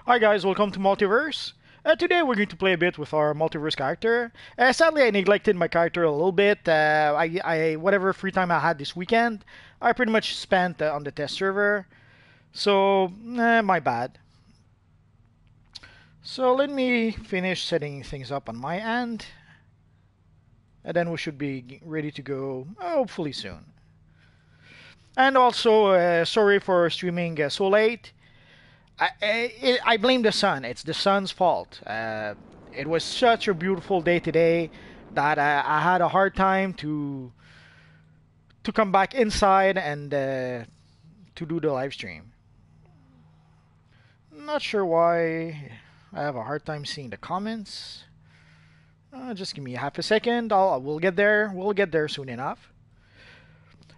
Hi guys, welcome to Multiverse. Today we're going to play a bit with our Multiverse character. Sadly, I neglected my character a little bit. Whatever free time I had this weekend, I pretty much spent on the test server. So, my bad. So let me finish setting things up on my end, and then we should be ready to go hopefully soon. And also, sorry for streaming so late. I blame the sun. It's the sun's fault. It was such a beautiful day today that I had a hard time to come back inside and to do the live stream. Not sure why I have a hard time seeing the comments. Just give me half a second. We'll get there. We'll get there soon enough.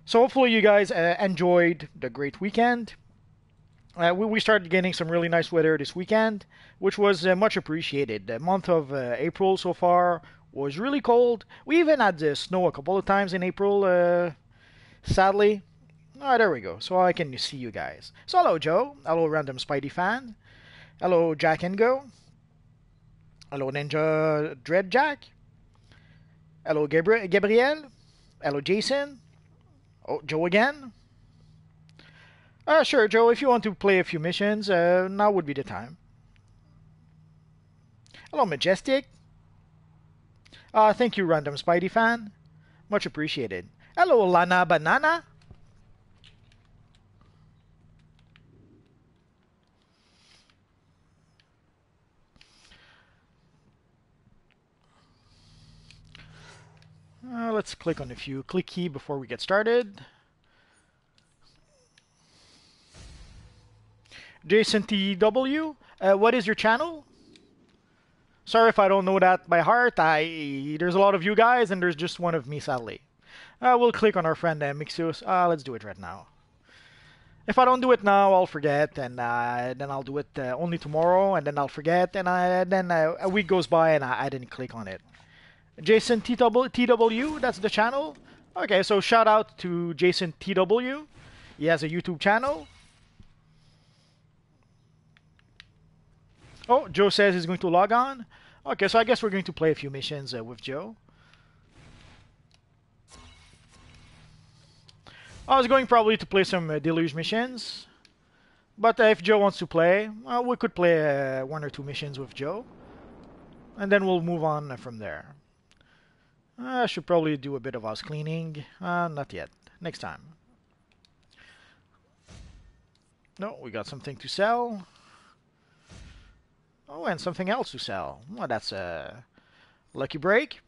So hopefully you guys enjoyed the great weekend. We started getting some really nice weather this weekend, which was much appreciated. The month of April so far was really cold. We even had snow a couple of times in April, sadly. There we go. So I can see you guys. So hello, Joe. Hello, Random Spidey Fan. Hello, Jack and Go. Hello, Ninja Dread Jack. Hello, Gabriel. Hello, Jason. Oh, Joe again. Sure, Joe, if you want to play a few missions, now would be the time. Hello, Majestic. Thank you, Random Spidey Fan. Much appreciated. Hello, Lana Banana. Let's click on a few click key before we get started. Jason TW, what is your channel? Sorry if I don't know that by heart. There's a lot of you guys, and there's just one of me, sadly. We'll click on our friend Mixius. Let's do it right now. If I don't do it now, I'll forget, and then I'll do it only tomorrow, and then I'll forget, and then a week goes by, and I didn't click on it. Jason TW, that's the channel. Okay, so shout out to Jason TW. He has a YouTube channel. Oh, Joe says he's going to log on. Okay, so I guess we're going to play a few missions with Joe. I was going probably to play some Deluge missions. But if Joe wants to play, we could play one or two missions with Joe. And then we'll move on from there. I should probably do a bit of house cleaning. Not yet. Next time. No, we got something to sell. Oh, and something else to sell. Well, that's a lucky break.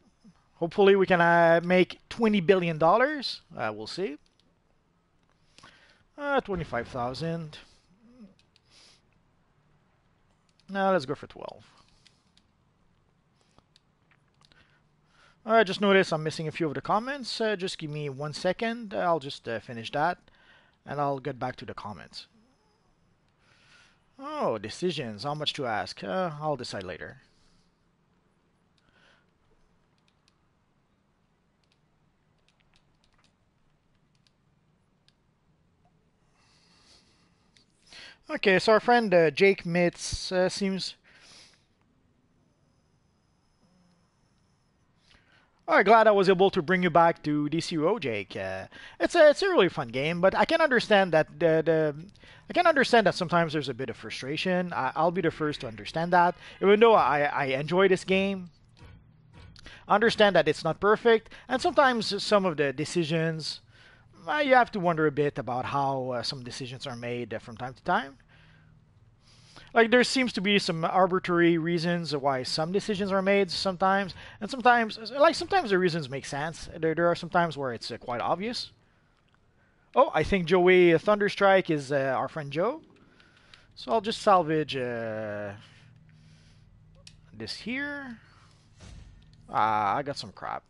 Hopefully we can make $20 billion. We'll see. 25,000. Now let's go for 12. I just noticed I'm missing a few of the comments. Just give me 1 second. I'll just finish that. And I'll get back to the comments. Oh, decisions. How much to ask? I'll decide later. Okay, so our friend Jake Mitz seems... Alright, glad I was able to bring you back to DCUO, Jake. It's a really fun game, but I can understand that I can understand that sometimes there's a bit of frustration. I'll be the first to understand that. Even though I enjoy this game, I understand that it's not perfect, and sometimes some of the decisions, you have to wonder a bit about how some decisions are made from time to time. Like there seems to be some arbitrary reasons why some decisions are made sometimes, and sometimes the reasons make sense. There are some times where it's quite obvious. Oh, I think Joey Thunderstrike is our friend Joe. So I'll just salvage this here. I got some crap.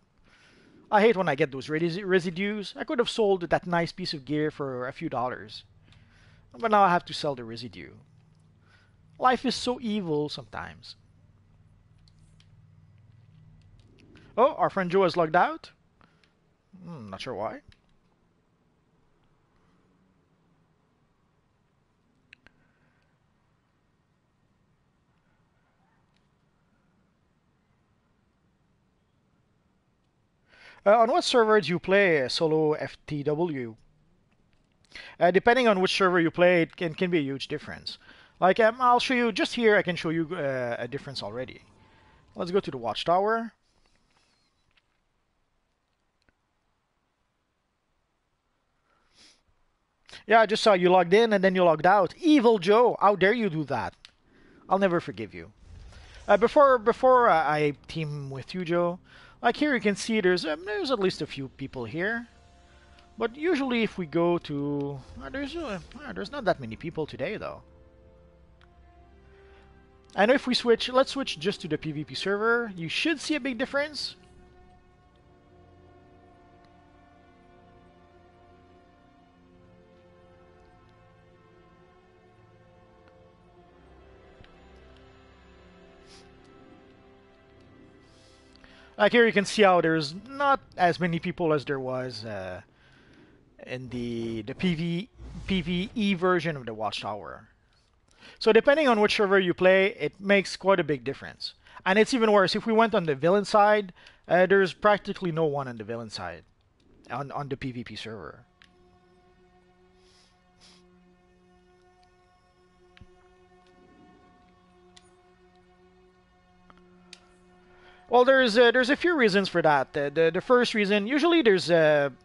I hate when I get those residues. I could have sold that nice piece of gear for a few dollars. But now I have to sell the residue. Life is so evil sometimes. Oh, our friend Joe has logged out. Not sure why. On what server do you play solo FTW? Depending on which server you play, it can be a huge difference. Like, I'll show you, just here I can show you a difference already. Let's go to the Watchtower. Yeah, I just saw you logged in and then you logged out. Evil Joe, how dare you do that? I'll never forgive you. Before I team with you, Joe, like here you can see there's at least a few people here. But usually if we go to... there's not that many people today, though. And if we switch, let's switch just to the PvP server, you should see a big difference. Like here you can see how there's not as many people as there was in the PvE version of the Watchtower. So depending on which server you play, it makes quite a big difference. And it's even worse, if we went on the villain side, there's practically no one on the villain side, on the PvP server. Well, there's a few reasons for that. The first reason, usually there's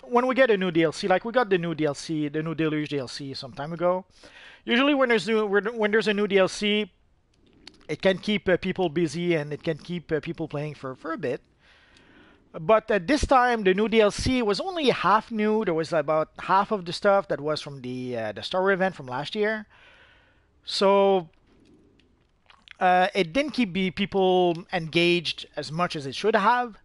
when we get a new DLC, like we got the new DLC, the new Deluge DLC some time ago. Usually when there's a new DLC, it can keep people busy and it can keep people playing for a bit. But this time, the new DLC was only half new. There was about half of the stuff that was from the story event from last year. So it didn't keep people engaged as much as it should have.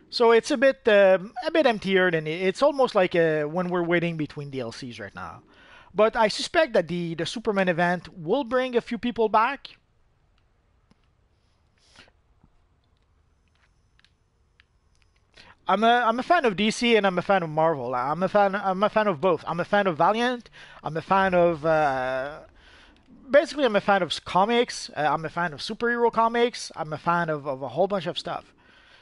So it's a bit emptier than it's almost like when we're waiting between DLCs right now. But I suspect that the Superman event will bring a few people back. I'm a fan of DC and I'm a fan of Marvel. I'm a fan of both. I'm a fan of Valiant. I'm a fan of basically I'm a fan of comics. I'm a fan of superhero comics. I'm a fan of a whole bunch of stuff.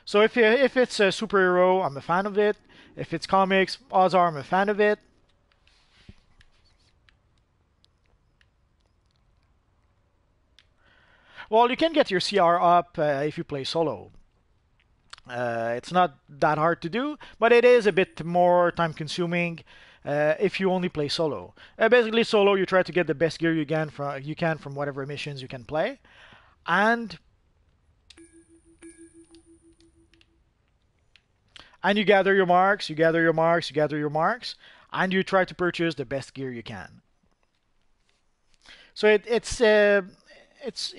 So if it's a superhero, I'm a fan of it. If it's comics, odds are I'm a fan of it. Well, you can get your CR up if you play solo. It's not that hard to do, but it is a bit more time consuming if you only play solo. Basically, solo you try to get the best gear you can from whatever missions you can play, and you gather your marks, you gather your marks, you gather your marks, and you try to purchase the best gear you can. So it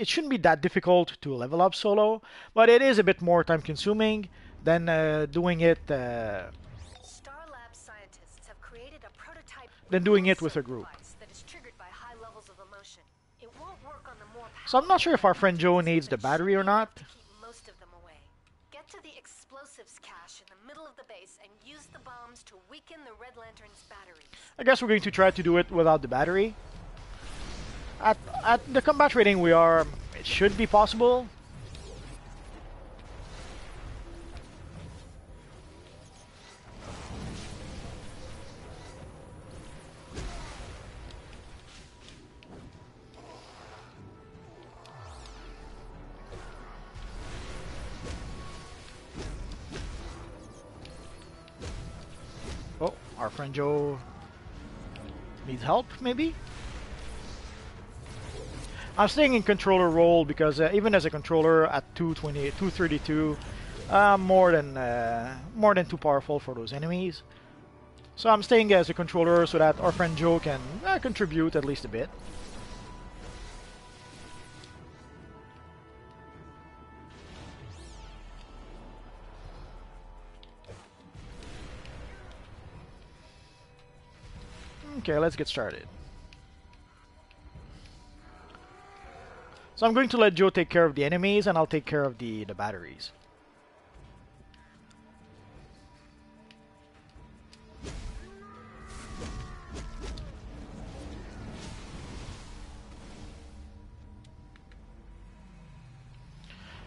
shouldn't be that difficult to level up solo, but it is a bit more time consuming than doing it scientists have created a prototype than doing it with a group. That is triggered by high levels of emotion. It won't work on the more So I'm not sure if our friend Joe needs the battery or not. keep most of them away. Get to the explosives cache in the middle of the base and use the bombs to weaken the Red Lantern's batteries. I guess we're going to try to do it without the battery. At the combat rating we are, it should be possible. Oh, our friend Joe needs help, maybe? I'm staying in controller role because even as a controller at 232, I'm more than too powerful for those enemies. So I'm staying as a controller so that our friend Joe can contribute at least a bit. Okay, let's get started. So I'm going to let Joe take care of the enemies and I'll take care of the batteries.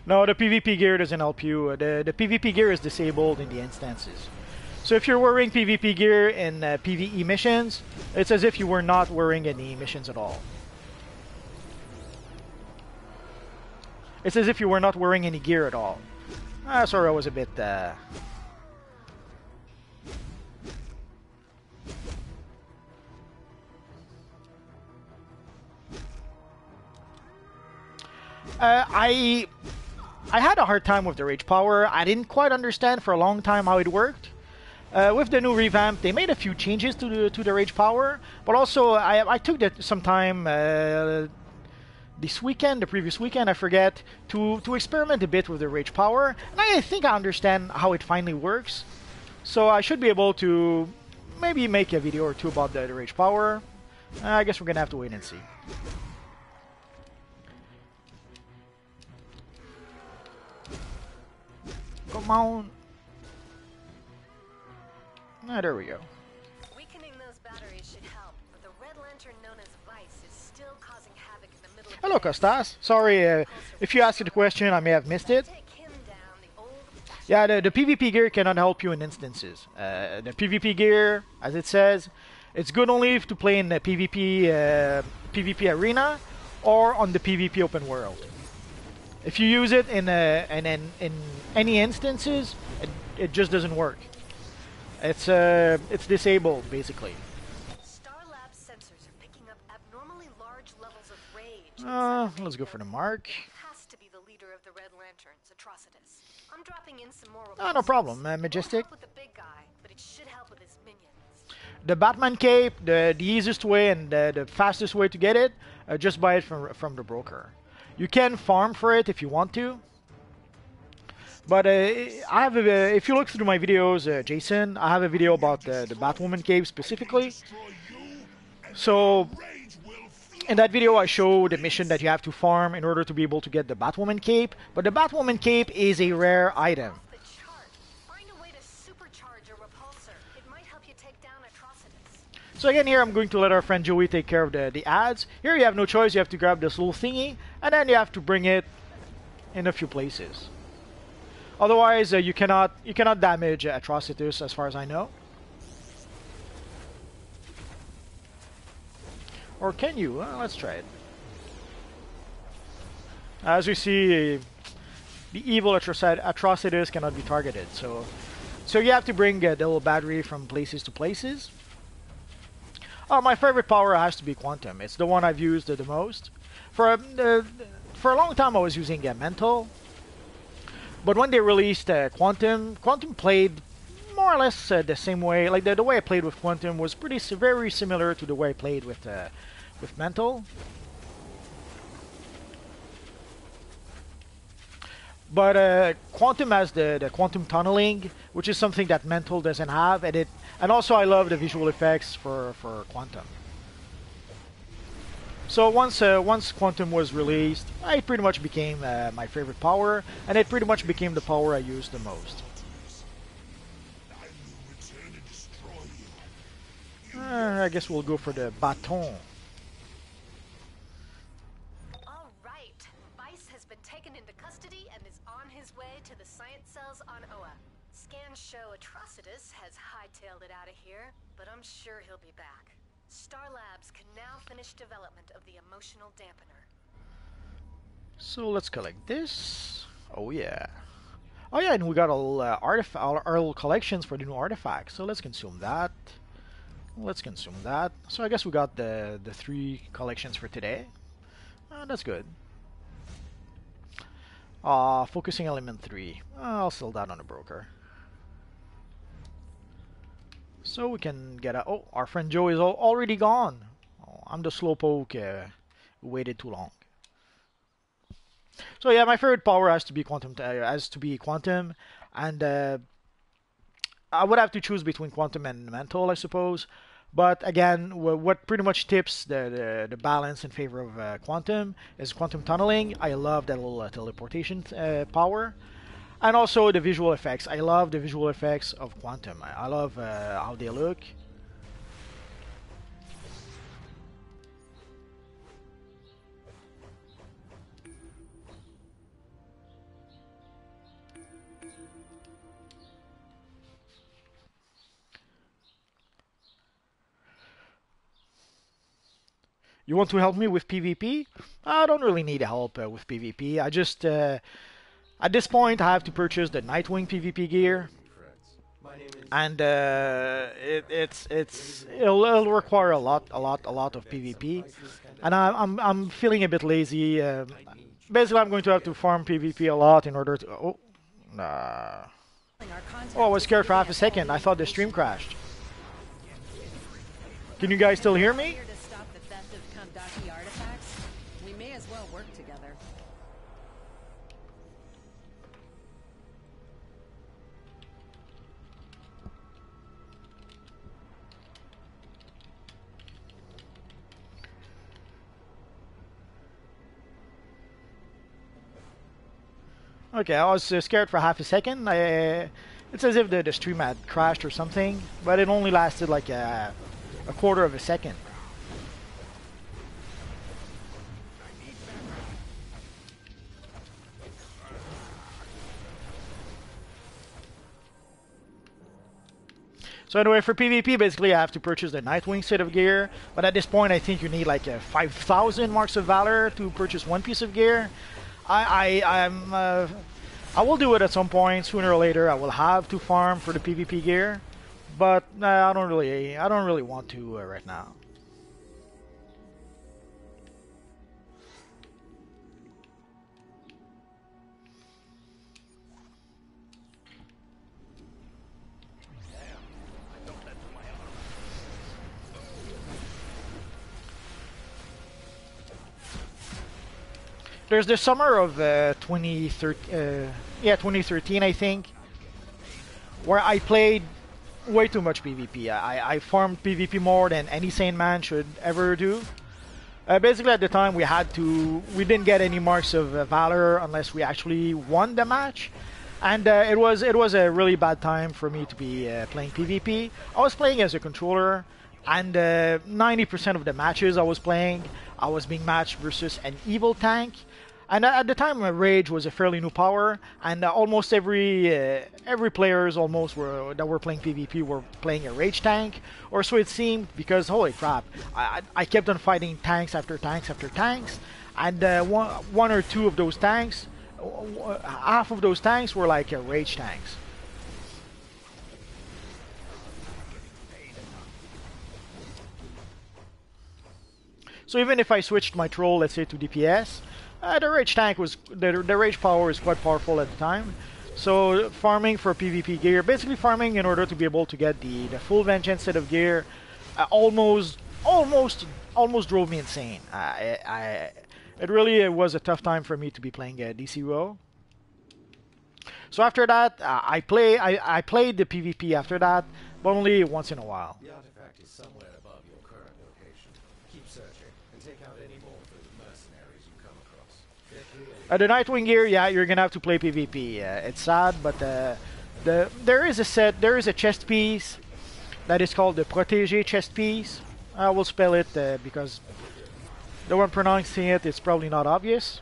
No, the PvP gear doesn't help you. The PvP gear is disabled in the instances. So if you're wearing PvP gear in PvE missions, it's as if you were not wearing any missions at all. It's as if you were not wearing any gear at all. Sorry, I was a bit... I had a hard time with the rage power. I didn't quite understand for a long time how it worked. With the new revamp, they made a few changes to the rage power, but also I took some time this weekend, the previous weekend, I forget, to experiment a bit with the rage power, and I think I understand how it finally works. So I should be able to maybe make a video or two about the rage power. I guess we're gonna have to wait and see. Come on. Ah, there we go. Weakening those batteries should help, but the red lantern known as Vice is still causing havoc in the middle of the Hello, base. Costas. Sorry if you asked the question, I may have missed it. Take him down, the old-fashioned Yeah, the PvP gear cannot help you in instances. The PvP gear, as it says, it's good only to play in the PvP arena or on the PvP open world. If you use it in any instances, it just doesn't work. It's disabled basically. Star Lab's sensors are picking up abnormally large levels of rage. Let's go for the mark. Has to be the leader of the Red Lanterns, Atrocitus. I'm dropping in some more. No problem, Majestic. Won't help with the big guy, but it should help with his minions. The Batman cape, the easiest way and the fastest way to get it, just buy it from the broker. You can farm for it if you want to. But I have if you look through my videos, Jason, I have a video about the Batwoman cape specifically. So in that video I show the mission that you have to farm in order to be able to get the Batwoman cape. But the Batwoman cape is a rare item. Off the chart. Find a way to supercharge a repulsor. It might help you take down Atrocitus. So again here I'm going to let our friend Joey take care of the ads. Here you have no choice, you have to grab this little thingy and then you have to bring it in a few places. Otherwise you cannot damage Atrocitus as far as I know. Or can you? Well, let's try it. As we see, the evil Atrocitus cannot be targeted, so you have to bring the little battery from places to places. Oh, my favorite power has to be Quantum. It's the one I've used the most. For a long time I was using Mental, but when they released Quantum played more or less the same way. Like the way I played with Quantum was very similar to the way I played with Mental. But Quantum has the quantum tunneling, which is something that Mental doesn't have, and also I love the visual effects for Quantum. So once Quantum was released, it pretty much became my favorite power, and it pretty much became the power I used the most. I guess we'll go for the baton. All right. Vice has been taken into custody and is on his way to the science cells on Oa. Scans show Atrocitus has hightailed it out of here, but I'm sure he'll be back. Star Labs can now finish development of the emotional dampener. So let's collect this. Oh yeah. Oh yeah, and we got all our little collections for the new artifacts. So let's consume that. Let's consume that. So I guess we got the 3 collections for today. That's good. Focusing element 3. I'll sell that on a broker. So we can get a... Oh, our friend Joe is already gone. Oh, I'm the slowpoke who waited too long. So yeah, my favorite power has to be Quantum, and I would have to choose between Quantum and Mental, I suppose. But again, what pretty much tips the balance in favor of Quantum is Quantum Tunneling. I love that little teleportation power. And also the visual effects. I love the visual effects of Quantum. I love how they look. You want to help me with PvP? I don't really need help with PvP. I just, at this point, I have to purchase the Nightwing PvP gear, and it'll require a lot of PvP, and I'm feeling a bit lazy. Basically, I'm going to have to farm PvP a lot in order to. Oh, nah. Oh, I was scared for half a second. I thought the stream crashed. Can you guys still hear me? We may as well work together. Okay, I was scared for half a second. It's as if the stream had crashed or something, but it only lasted like a quarter of a second. So anyway, for PvP, basically I have to purchase the Nightwing set of gear, but at this point I think you need like 5,000 Marks of Valor to purchase one piece of gear. I will do it at some point, sooner or later. I will have to farm for the PvP gear, but I don't really want to right now. There's the summer of 2013, I think, where I played way too much PvP. I farmed PvP more than any sane man should ever do. Basically, at the time, we didn't get any marks of valor unless we actually won the match, and it was a really bad time for me to be playing PvP. I was playing as a controller, and 90% of the matches I was playing, I was being matched versus an evil tank. And at the time, Rage was a fairly new power, and almost every players that were playing PvP were playing a Rage tank, or so it seemed. Because holy crap, I kept on fighting tanks after tanks after tanks, and one or two of those tanks, half of those tanks were like Rage tanks. So even if I switched my troll, let's say, to DPS. The rage the rage power is quite powerful at the time. So farming for PvP gear, basically farming in order to be able to get the full vengeance set of gear, almost drove me insane. It really was a tough time for me to be playing DCUO. So after that, I played the PvP after that, but only once in a while. The artifact is somewhere above your current location. Keep searching and take out any more of the mercenaries you come across. The Nightwing gear, yeah, you're gonna have to play PvP. It's sad, but there is a chest piece that is called the Protégé chest piece. I will spell it because the one pronouncing it is probably not obvious.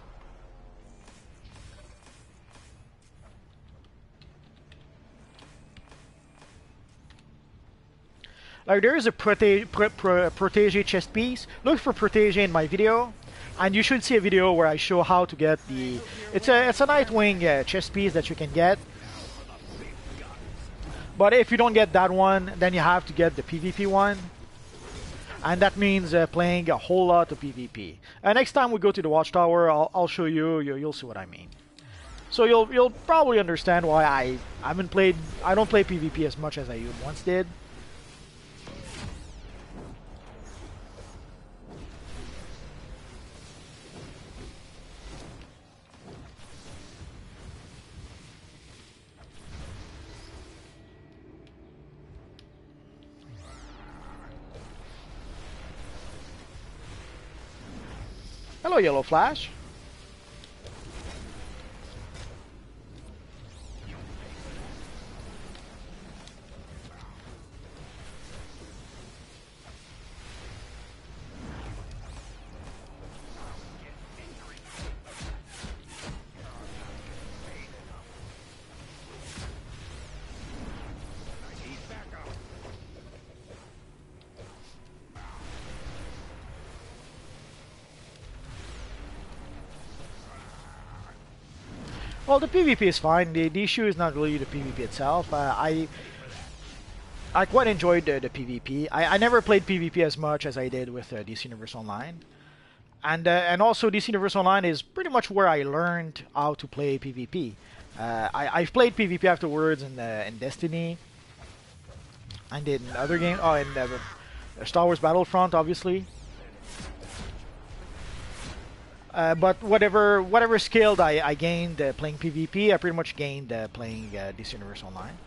Like there is a Protégé chest piece. Look for Protégé in my video, and you should see a video where I show how to get the. It's a Nightwing chest piece that you can get. But if you don't get that one, then you have to get the PvP one, and that means playing a whole lot of PvP. Next time we go to the Watchtower, I'll show you. You'll see what I mean. So you'll probably understand why I don't play PvP as much as I once did. Hello, Yellow Flash. Well, the PvP is fine. The issue is not really the PvP itself. I quite enjoyed the PvP. I never played PvP as much as I did with DC Universe Online. And also DC Universe Online is pretty much where I learned how to play PvP. I've played PvP afterwards in Destiny and in other games. Oh, in Star Wars Battlefront, obviously. But whatever skill I gained playing PvP, I pretty much gained playing DC Universe Online.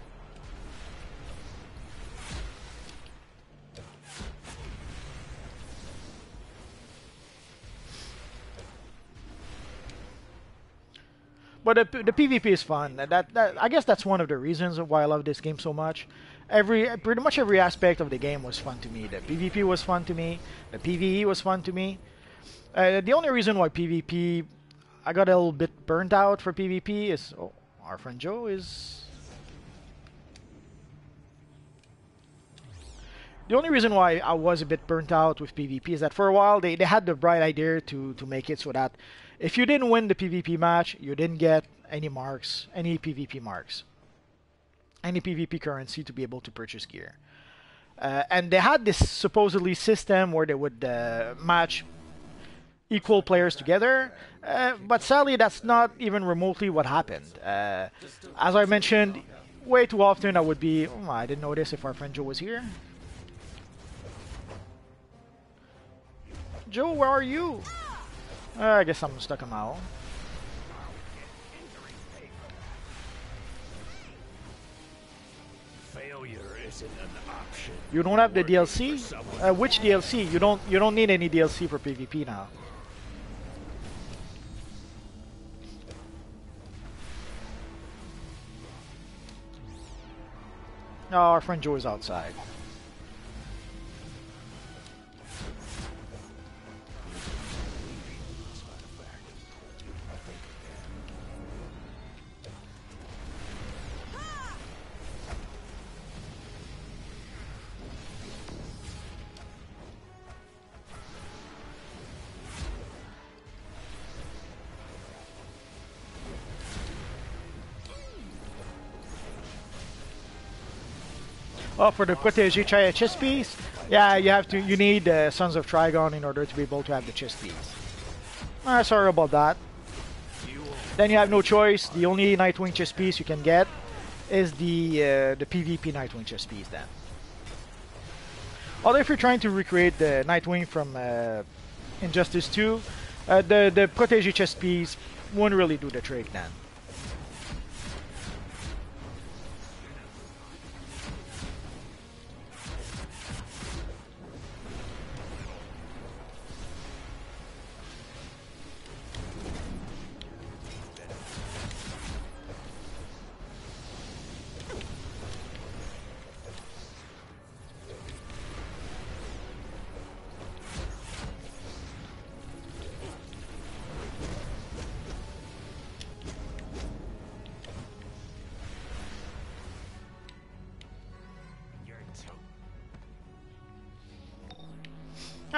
But the PvP is fun. That I guess that's one of the reasons why I love this game so much. Pretty much every aspect of the game was fun to me. The PvP was fun to me. The PvE was fun to me. The only reason why PvP I got a little bit burnt out for PvP is our friend Joe is. The only reason why I was a bit burnt out with PvP is that for a while they had the bright idea to make it so that if you didn't win the PvP match, you didn't get any marks, any PvP marks, any PvP currency to be able to purchase gear. And they had this supposedly system where they would match equal players together, but sadly that's not even remotely what happened. As I mentioned, way too often I would be, I didn't notice if our friend Joe was here. Joe, where are you? I guess I'm stuck in my own. Failure isn't an option. You don't have the DLC? Which DLC? You don't need any DLC for PvP now. No, our friend Joe is outside. Oh, for the Protégé chess piece? Yeah, you need Sons of Trigon in order to be able to have the chess piece. Sorry about that. Then you have no choice. The only Nightwing chess piece you can get is the PvP Nightwing chess piece then. Although if you're trying to recreate the Nightwing from Injustice 2, the Protégé chess piece won't really do the trick then.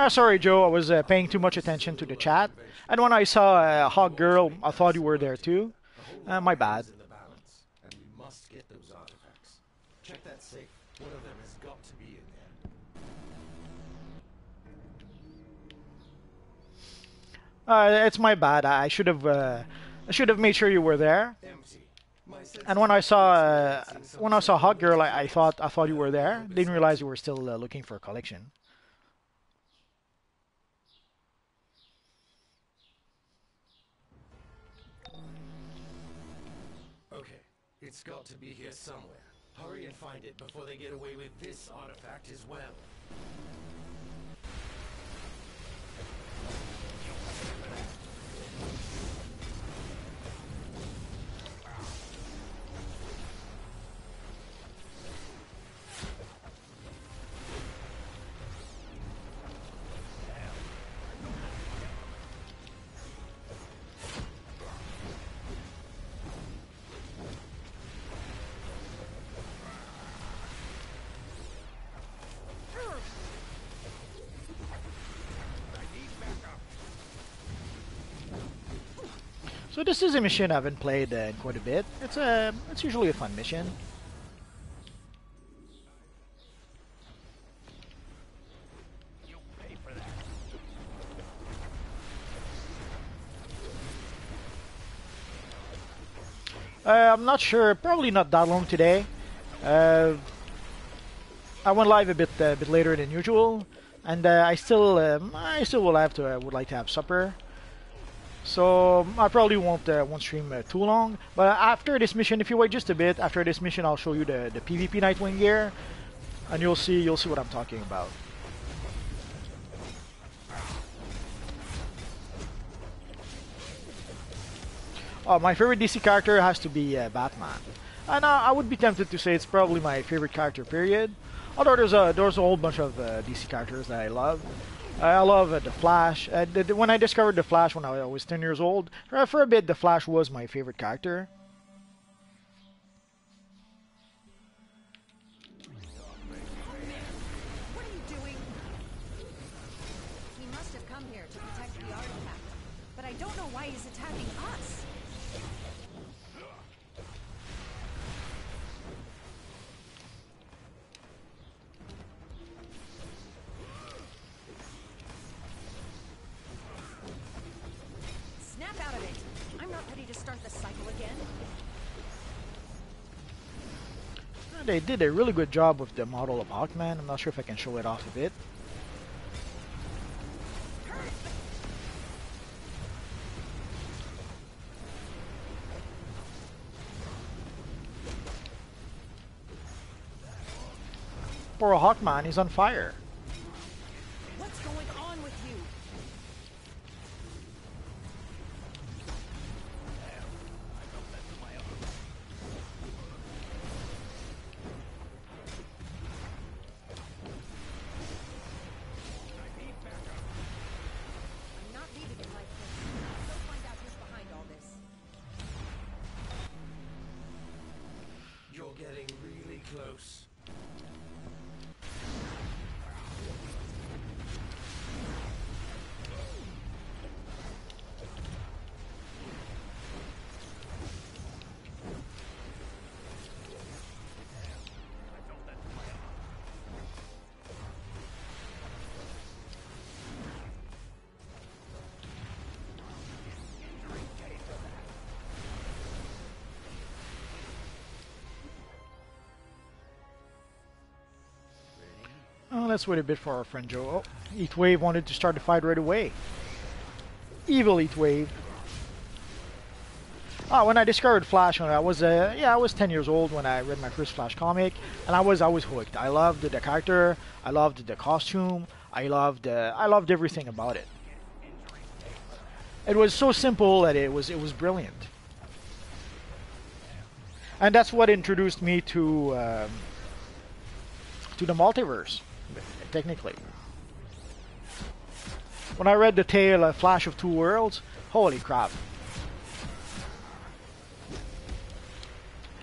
Sorry, Joe, I was paying too much attention to the chat. And when I saw Hog Girl, I thought you were there too. My bad. And we must get those artifacts. Check that safe. One of them has got to be in there. It's my bad. I should have made sure you were there. And when I saw Hog Girl, I thought you were there. Didn't realize you were still looking for a collection. It's got to be here somewhere. Hurry and find it before they get away with this artifact as well. So this is a mission I haven't played in quite a bit. It's usually a fun mission. I'm not sure. Probably not that long today. Uh, I went live a bit later than usual, and I still would like to have supper. So I probably won't stream too long. But after this mission, if you wait just a bit, after this mission, I'll show you the PvP Nightwing gear, and you'll see what I'm talking about. Oh, my favorite DC character has to be Batman, and I would be tempted to say it's probably my favorite character. Period. Although there's a whole bunch of DC characters that I love. I love the Flash. When I discovered the Flash when I was 10 years old, for a bit the Flash was my favorite character. What are you doing? He must have come here to protect the artifact, but I don't know why he's attacking us. Snap out of it. I'm not ready to start the cycle again. They did a really good job with the model of Hawkman. I'm not sure if I can show it off a bit. Poor Hawkman, he's on fire. What's going on with you? I'm not leaving it like this. Go find out who's behind all this. You're getting really close. Oh, let's wait a bit for our friend Joe. Oh, Heatwave wanted to start the fight right away. Evil Heatwave. Oh, when I discovered Flash when I was I was 10 years old when I read my first Flash comic, and I was hooked. I loved the character, I loved the costume, I loved everything about it. It was so simple that it was brilliant. And that's what introduced me to the multiverse, technically. When I read the tale Flash of Two Worlds, holy crap.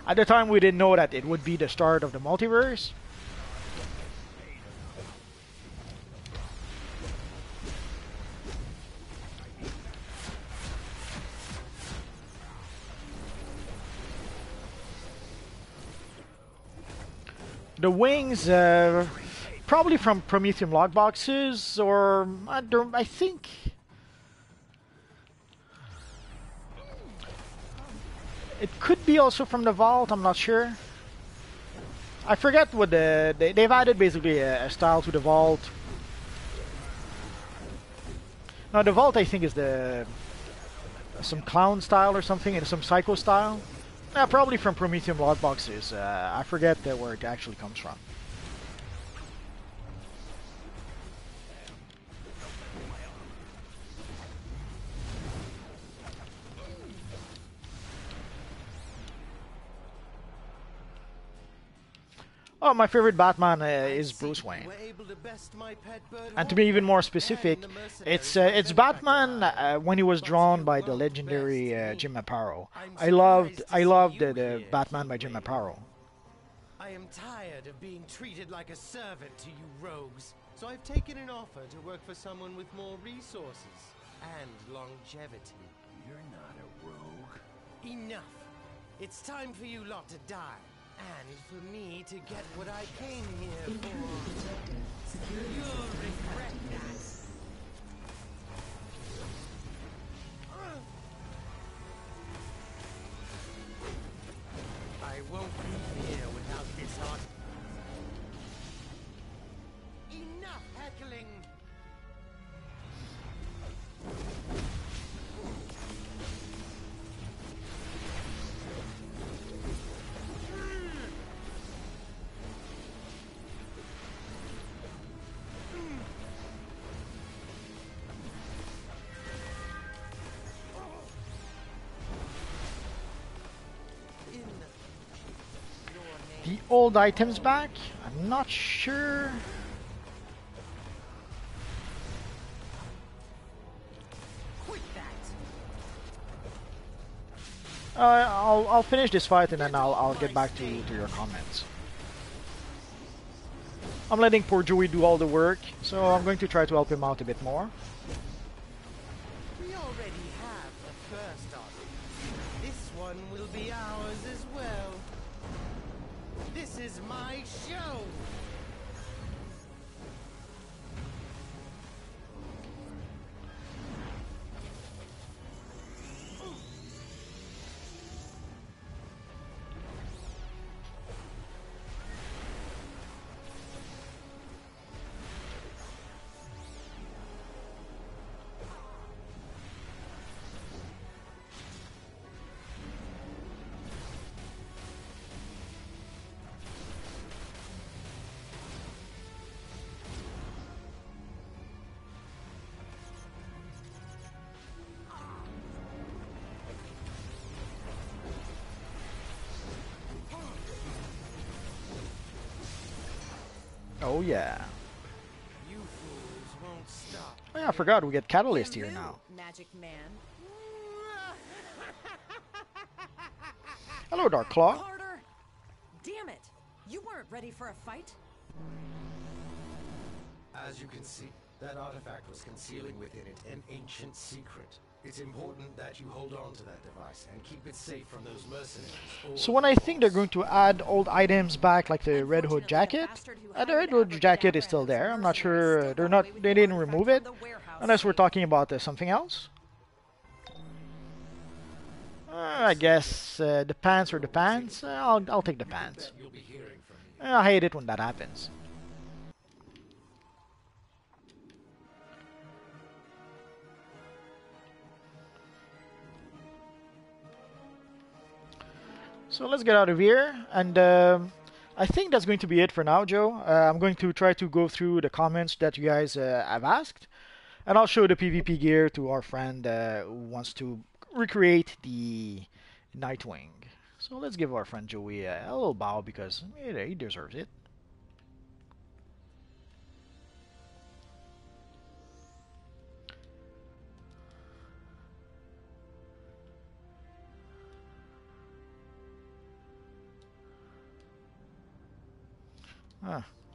At the time we didn't know that it would be the start of the multiverse. The wings, probably from Prometheum log boxes, or I think. It could be also from the vault. I'm not sure. I forget what they've added basically a style to the vault. Now the vault I think is some clown style or something, and some psycho style. Probably from Prometheum log boxes. I forget where it actually comes from. Oh, my favorite Batman is Bruce Wayne. And to be even more specific, it's Batman when he was drawn by the legendary Jim Aparo. I loved the Batman by Jim Aparo. I am tired of being treated like a servant to you rogues, so I've taken an offer to work for someone with more resources and longevity. You're not a rogue. Enough. It's time for you lot to die. And for me to get what I came here for. You'll regret that. I won't be here without this art. Enough heckling! The old items back? I'm not sure. Quit that! I'll finish this fight and then I'll get back to your comments. I'm letting poor Joey do all the work, so I'm going to try to help him out a bit more. We already have the first army. This one will be ours as well. This is my show! Oh yeah. You fools won't stop. Oh yeah, I forgot we get Catalyst here Hello, now. Magic Man. Hello, Dark Claw. Carter! Damn it! You weren't ready for a fight? As you can see, that artifact was concealing within it an ancient secret. It's important that you hold on to that device and keep it safe from those mercenaries. So when I think they're going to add old items back, like the Red Hood jacket, the Red Hood jacket is still there. I'm not sure they didn't remove it, unless we're talking about something else. I guess the pants or the pants. I'll take the pants. You'll be hearing from me. I hate it when that happens. So let's get out of here, and I think that's going to be it for now, Joe. I'm going to try to go through the comments that you guys have asked, and I'll show the PvP gear to our friend who wants to recreate the Nightwing. So let's give our friend Joey a little bow because he deserves it.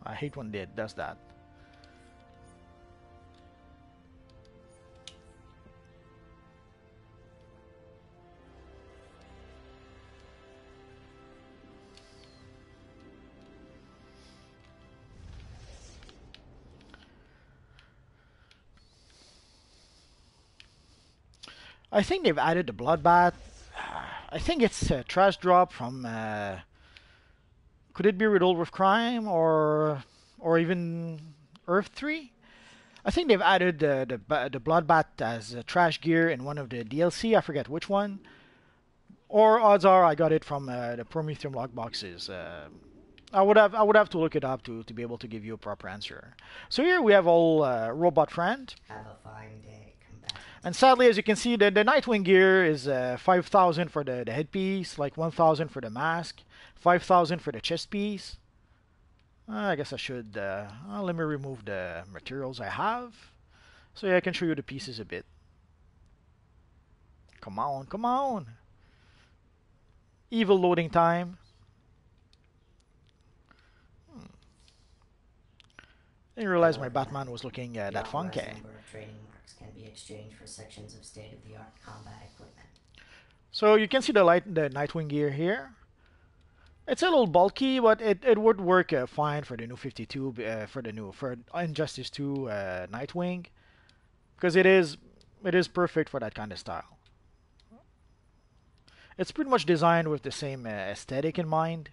I hate when it does that. I think they've added the Bloodbath. I think it's a trash drop from. Could it be Riddled with Crime or even Earth 3? I think they've added the Bloodbath as trash gear in one of the DLC. I forget which one. Or odds are I got it from the Prometheum log boxes. I would have to look it up to be able to give you a proper answer. So here we have all Robot Friend. Have a fine day, combatant. And sadly, as you can see, the Nightwing gear is 5,000 for the headpiece, like 1,000 for the mask, 5,000 for the chest piece. I guess I should let me remove the materials I have, so yeah, I can show you the pieces a bit. Come on, come on! Evil loading time. I didn't realize my Batman was looking that funky. Trading marks can be exchanged for sections of state-of-the-art combat equipment. So you can see the Nightwing gear here. It's a little bulky, but it would work fine for the new 52, for Injustice 2 Nightwing, because it is perfect for that kind of style. It's pretty much designed with the same aesthetic in mind,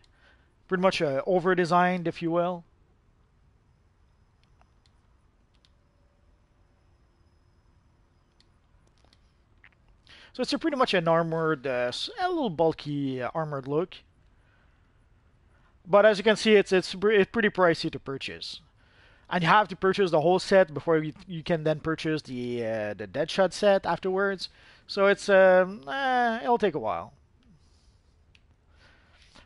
pretty much over-designed, if you will. So it's pretty much an armored, a little bulky armored look. But as you can see, it's pretty pricey to purchase, and you have to purchase the whole set before you can then purchase the Deadshot set afterwards. So it'll take a while.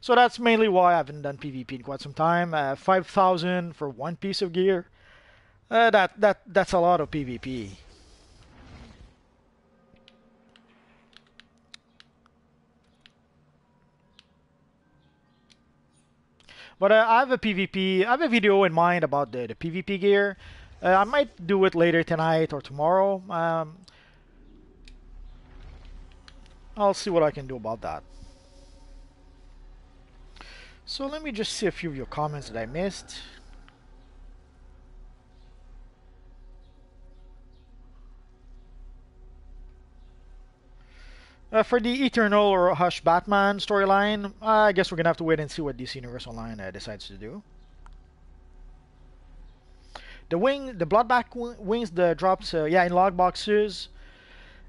So that's mainly why I haven't done PvP in quite some time. 5,000 for one piece of gear. That's a lot of PvP. But I have a PvP. I have a video in mind about the PvP gear. I might do it later tonight or tomorrow. I'll see what I can do about that. So let me just see a few of your comments that I missed. For the Eternal or Hush Batman storyline, I guess we're gonna have to wait and see what DC Universe Online decides to do. The Bloodbath wings, the drops, in log boxes.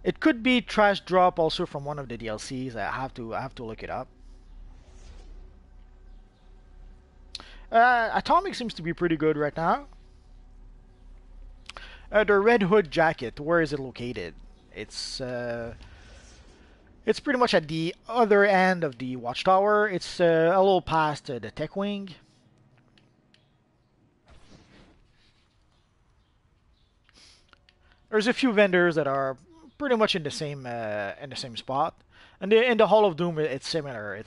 It could be trash drop also from one of the DLCs. I have to look it up. Atomic seems to be pretty good right now. The Red Hood jacket, where is it located? It's pretty much at the other end of the watchtower. It's a little past the tech wing. There's a few vendors that are pretty much in the same spot, and in the Hall of Doom it's similar.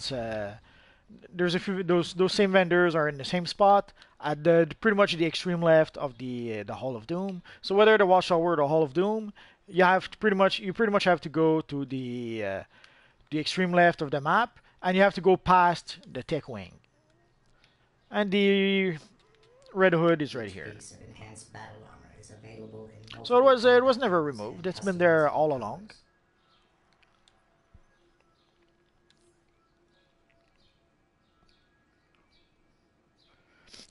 There's a few those same vendors are in the same spot at pretty much the extreme left of the Hall of Doom. So whether the Watchtower or the Hall of Doom, you pretty much have to go to the extreme left of the map, and you have to go past the tech wing. And the Red Hood is right here. So it was never removed. It's been there all along.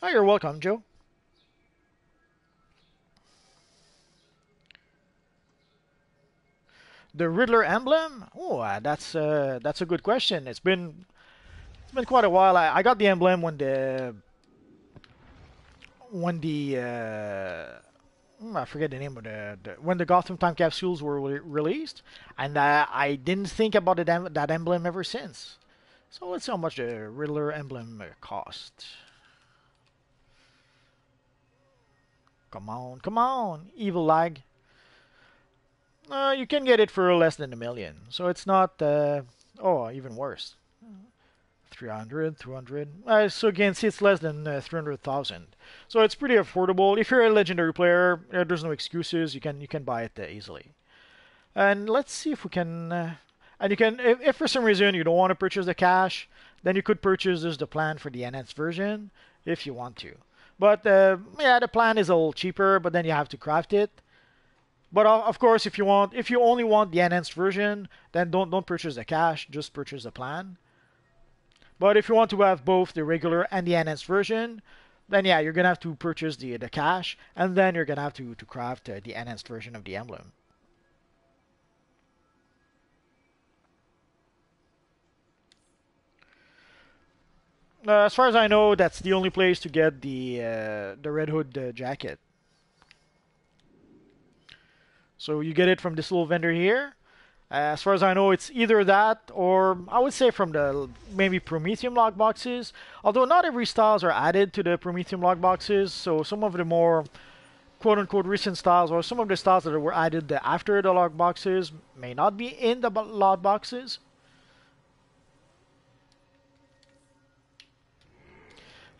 Oh, you're welcome, Joe. The Riddler emblem? Oh, that's a good question. It's been quite a while. I got the emblem when I forget the name of when the Gotham Time capsules were released, and I didn't think about that emblem ever since. So let's see how much the Riddler emblem cost. Come on, evil lag. You can get it for less than $1 million, so it's not. Even worse. 300. So again, see, it's less than 300,000. So it's pretty affordable. If you're a legendary player, there's no excuses. You can buy it easily. And let's see if we can. And you can, if for some reason you don't want to purchase the cash, then you could purchase the plan for the enhanced version if you want to. But the plan is a little cheaper, but then you have to craft it. But of course, if you only want the enhanced version, then don't purchase the cash. Just purchase the plan. But if you want to have both the regular and the enhanced version, then yeah, you're gonna have to purchase the cash, and then you're gonna have to craft the enhanced version of the emblem. As far as I know, that's the only place to get the Red Hood jacket. So you get it from this little vendor here. As far as I know, it's either that or I would say from the maybe Prometheum log boxes. Although not every styles are added to the Prometheum log boxes, so some of the more quote-unquote recent styles or some of the styles that were added after the log boxes may not be in the log boxes.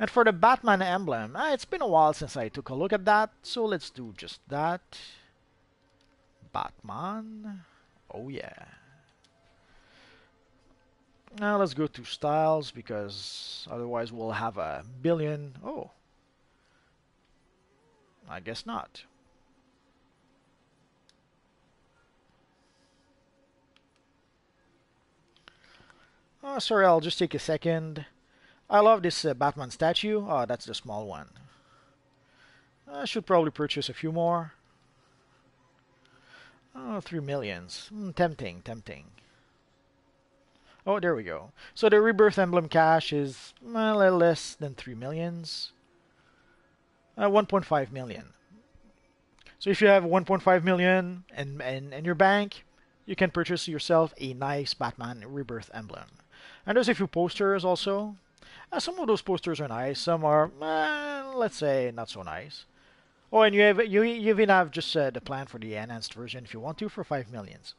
And for the Batman emblem, it's been a while since I took a look at that, so let's do just that. Batman. Oh yeah. Now let's go to styles because otherwise we'll have a billion. Oh, I guess not. Oh, sorry, I'll just take a second. I love this Batman statue. Oh, that's the small one. I should probably purchase a few more. Oh, 3 millions. Tempting, tempting. Oh, there we go. So the Rebirth Emblem cash is a little less than 3 millions. 1.5 million. So if you have 1.5 million in your bank, you can purchase yourself a nice Batman Rebirth Emblem. And there's a few posters also. Some of those posters are nice. Some are, let's say, not so nice. Oh, and you even have just the plan for the enhanced version if you want to for 5 millions.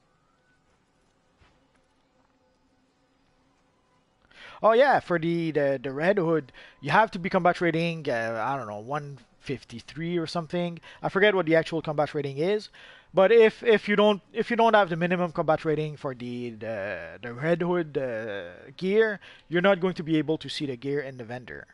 Oh yeah, for the Red Hood, you have to be combat rating. I don't know, 153 or something. I forget what the actual combat rating is. But if you don't have the minimum combat rating for the Red Hood gear, you're not going to be able to see the gear in the vendor.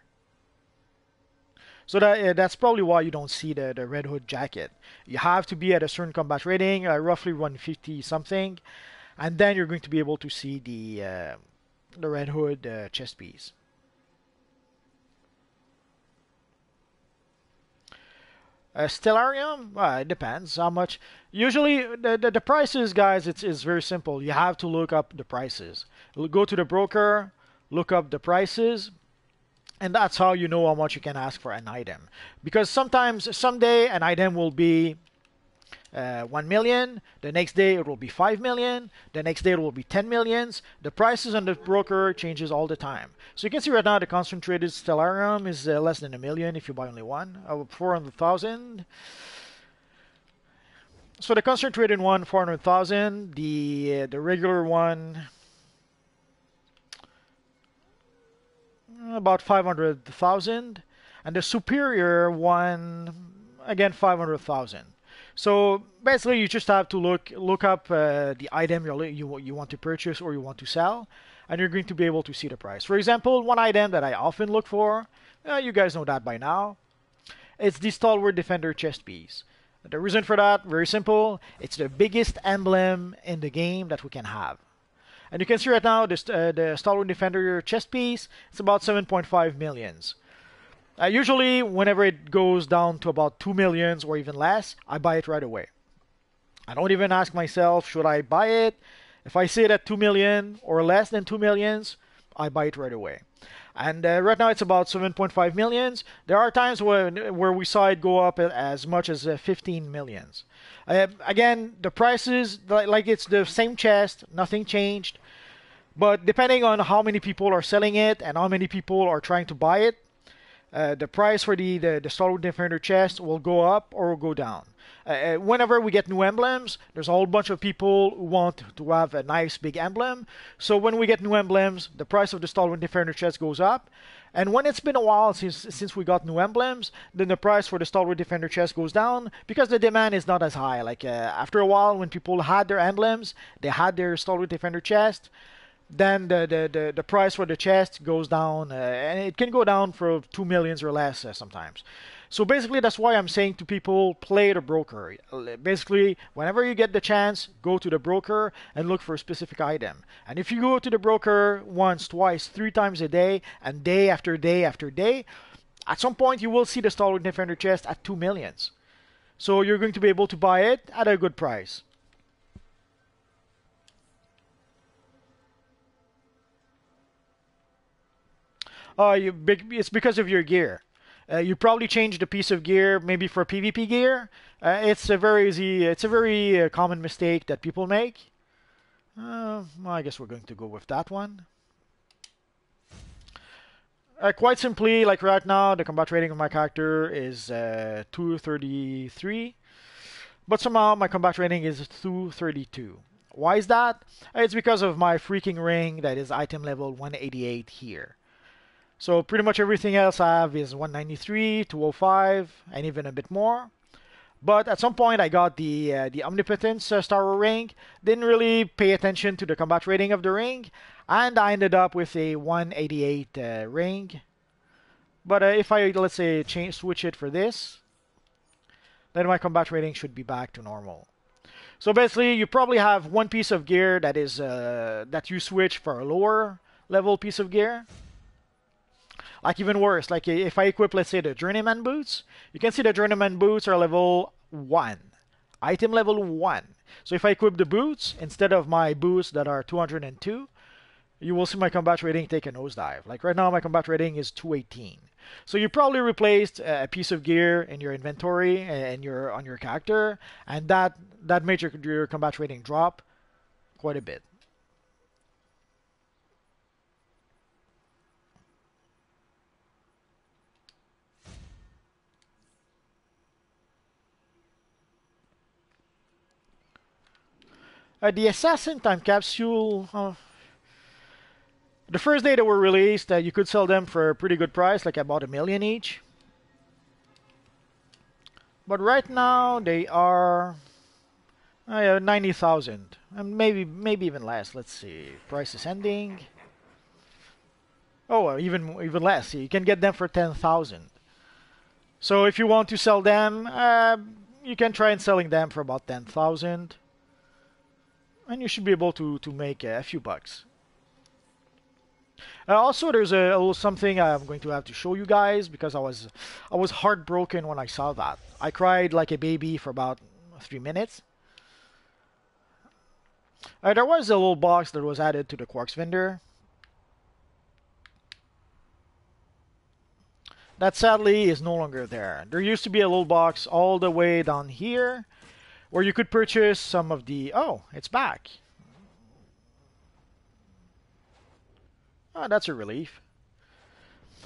So that's probably why you don't see the Red Hood jacket. You have to be at a certain combat rating, roughly 150 something, and then you're going to be able to see the Red Hood chest piece. Stellarium? It depends how much. Usually, the prices, guys, it's very simple. You have to look up the prices. Go to the broker, look up the prices, and that's how you know how much you can ask for an item. Because someday, an item will be 1 million, the next day it will be 5 million, the next day it will be 10 millions. The prices on the broker changes all the time. So you can see right now the concentrated Stellarium is less than 1 million if you buy only one, 400,000. So the concentrated one, 400,000, the regular one, about 500,000, and the superior one, again 500,000. So basically, you just have to look up the item you want to purchase or you want to sell, and you're going to be able to see the price. For example, one item that I often look for, you guys know that by now, it's the Stalwart Defender chest piece. The reason for that, very simple, it's the biggest emblem in the game that we can have. And you can see right now the Stalwart Defender chest piece, it's about 7.5 millions. Usually, whenever it goes down to about 2 millions or even less, I buy it right away. I don't even ask myself, should I buy it? If I see it at 2 million or less than 2 millions, I buy it right away. And right now it's about 7.5 millions. There are times where we saw it go up as much as 15 millions. Again, the prices, like it's the same chest, nothing changed. But depending on how many people are selling it and how many people are trying to buy it, the price for the Stalwart Defender chest will go up or will go down. Whenever we get new emblems, there's a whole bunch of people who want to have a nice big emblem. So when we get new emblems, the price of the Stalwart Defender chest goes up. And when it's been a while since we got new emblems, then the price for the Stalwart Defender chest goes down because the demand is not as high. Like after a while, when people had their emblems, they had their Stalwart Defender chest, then the price for the chest goes down, and it can go down for 2 millions or less sometimes. So basically, that's why I'm saying to people, play the broker. Basically, whenever you get the chance, go to the broker and look for a specific item. And if you go to the broker once, twice, 3 times a day, and day after day after day, at some point you will see the Stalwart Defender chest at 2 millions. So you're going to be able to buy it at a good price. It's because of your gear. You probably changed a piece of gear, maybe for PvP gear. It's a very common mistake that people make. Well, I guess we're going to go with that one. Quite simply, like right now, the combat rating of my character is 233, but somehow my combat rating is 232. Why is that? It's because of my freaking ring that is item level 188 here. So pretty much everything else I have is 193, 205, and even a bit more. But at some point, I got the Omnipotence Star War ring. Didn't really pay attention to the combat rating of the ring, and I ended up with a 188 ring. But if I, let's say, switch it for this, then my combat rating should be back to normal. So basically, you probably have one piece of gear that is that you switch for a lower level piece of gear. Like even worse, like if I equip, let's say, the Journeyman boots, you can see the Journeyman boots are level 1. Item level 1. So if I equip the boots, instead of my boots that are 202, you will see my combat rating take a nosedive. Like right now, my combat rating is 218. So you probably replaced a piece of gear in your inventory and on your character, and that made your combat rating drop quite a bit. The Assassin Time Capsule, the first day they were released, you could sell them for a pretty good price, like about $1 million each. But right now they are 90,000, and maybe even less. Let's see, price is ending. Oh, even less. You can get them for 10,000. So if you want to sell them, you can try and selling them for about 10,000. And you should be able to make a few bucks. Also, there's a little something I'm going to have to show you guys because I was heartbroken when I saw that. I cried like a baby for about 3 minutes. There was a little box that was added to the Quarks vendor. That sadly is no longer there. There used to be a little box all the way down here where you could purchase some of the... Oh, it's back. Oh, that's a relief.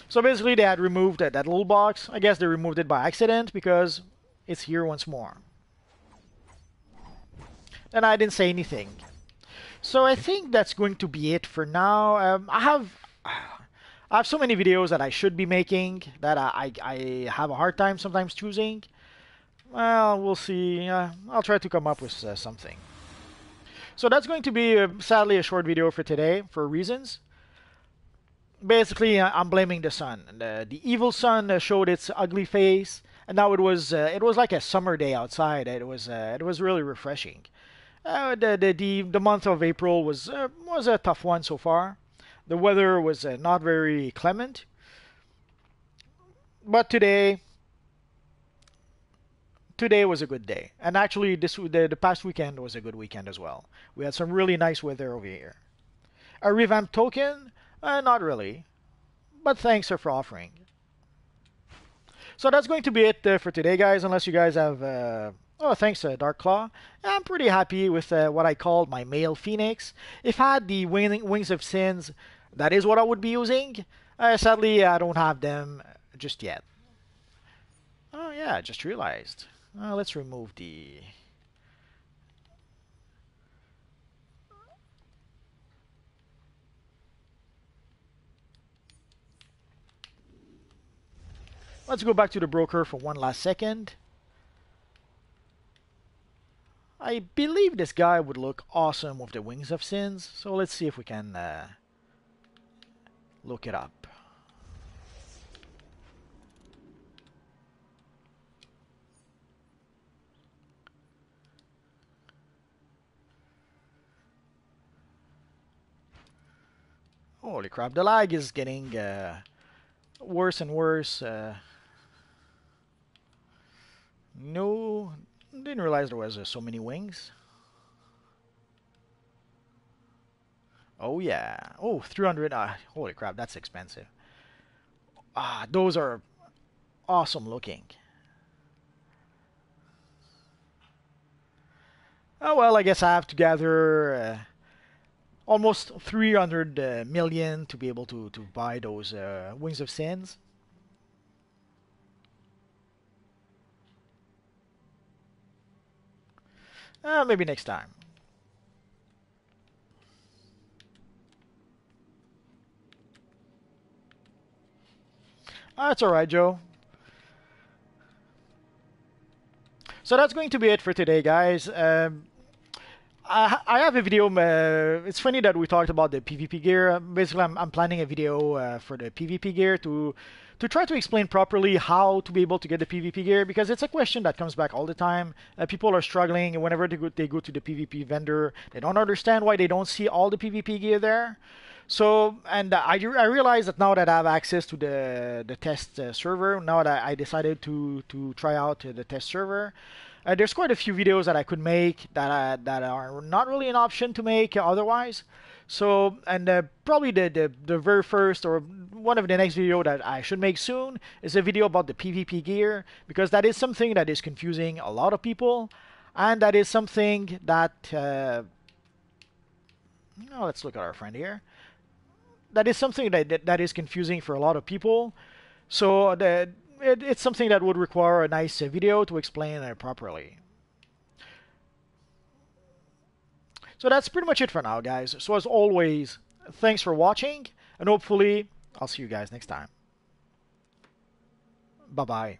So basically they had removed that little box. I guess they removed it by accident because it's here once more. And I didn't say anything. So I think that's going to be it for now. I have so many videos that I should be making that I have a hard time sometimes choosing. Well, we'll see. I'll try to come up with something. So that's going to be, sadly, a short video for today for reasons. Basically, I'm blaming the sun. The evil sun showed its ugly face, and now it was like a summer day outside. It was really refreshing. The month of April was a tough one so far. The weather was not very clement, but today was a good day, and actually the past weekend was a good weekend as well. We had some really nice weather over here. A revamped token? Not really, but thanks for offering. So that's going to be it for today, guys. Unless you guys have oh, thanks, Dark Claw. I'm pretty happy with what I called my male phoenix. If I had the wings of sins, that is what I would be using. Sadly, I don't have them just yet. Oh yeah, I just realized. Let's remove the... Let's go back to the broker for one last second. I believe this guy would look awesome with the Wings of Sins, so let's see if we can look it up. Holy crap, the lag is getting worse and worse. No, didn't realize there was so many wings. Oh yeah. Oh, 300. Holy crap, that's expensive. Those are awesome looking. Oh well, I guess I have to gather almost 300 million to be able to buy those Wings of Sins. Maybe next time. That's alright, Joe. So that's going to be it for today, guys. I have a video. It's funny that we talked about the PvP gear. Basically, I'm planning a video for the PvP gear to try to explain properly how to be able to get the PvP gear, because it's a question that comes back all the time. People are struggling whenever they go to the PvP vendor. They don't understand why they don't see all the PvP gear there. So, and I realize that now that I have access to the test server, now that I decided to try out the test server, there's quite a few videos that I could make that are not really an option to make otherwise. So, and probably the very first or one of the next video that I should make soon is a video about the PvP gear, because that is something that is confusing a lot of people, and that is something that let's look at our friend here. That is something that is confusing for a lot of people. So it's something that would require a nice video to explain it properly. So that's pretty much it for now, guys. So as always, thanks for watching, and hopefully I'll see you guys next time. Bye-bye.